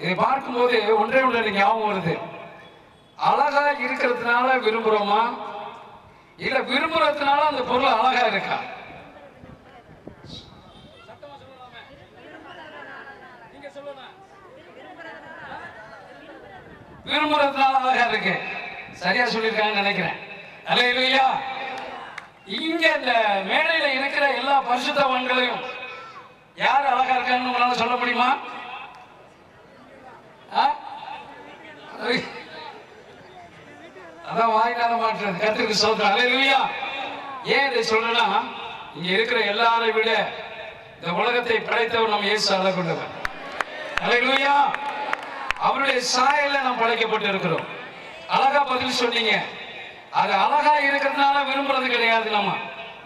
இதை பார்க்கும்போது ஒன்றே ஒன்று ஞாபகம் வருது. அழகா இருக்கிறதுனால விரும்புறோமா, இல்ல விரும்புறதுனால அந்த பொருள் அழகா இருக்கா? விரும்புறதுனால அழகா இருக்கு. சரியா சொல்லியிருக்காங்கன்னு நினைக்கிறேன். அல்லேலூயா. இங்க இந்த மேடையில இருக்கிற எல்லா பரிசுத்தவான்களையும் யார் அழகா இருக்கான்னு உங்களால சொல்ல முடியுமா? அதான் வாயினால மாற்றுறது. கர்த்தருக்கு ஸ்தோத்திரம். அல்லேலூயா. ஏன் இதை சொல்றேன்னா, இங்க இருக்கிற எல்லாரை விட இந்த உலகத்தை படைத்தவர் நம்ம இயேசு அழகுள்ளவர். அல்லேலூயா. அவருடைய சாயல்ல நாம் படைக்கப்பட்டு இருக்கிறோம். அழகா பதில் சொன்னீங்க. அது அழகா இருக்கிறதுனால விரும்புறது கிடையாது.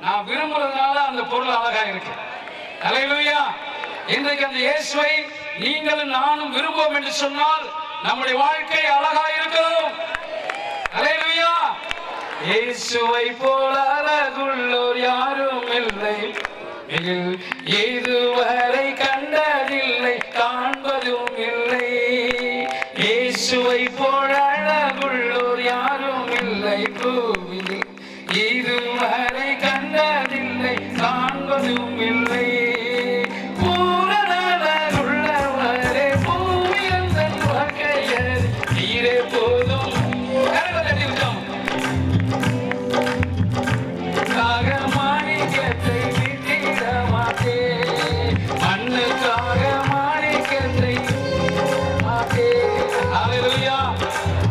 நான் விரும்புறதுனால அந்த பொருள் அழகா இருக்கு. அல்லேலூயா. இன்றைக்கு அந்த இயேசுவை நீங்களும் நானும் விரும்புவோம் என்று சொன்னால் நம்முடைய வாழ்க்கை அழகா இருக்கும். அல்லேலூயா. இயேசுவை போல அழகுள்ளோர் யாரும் இல்லை, இதுவரை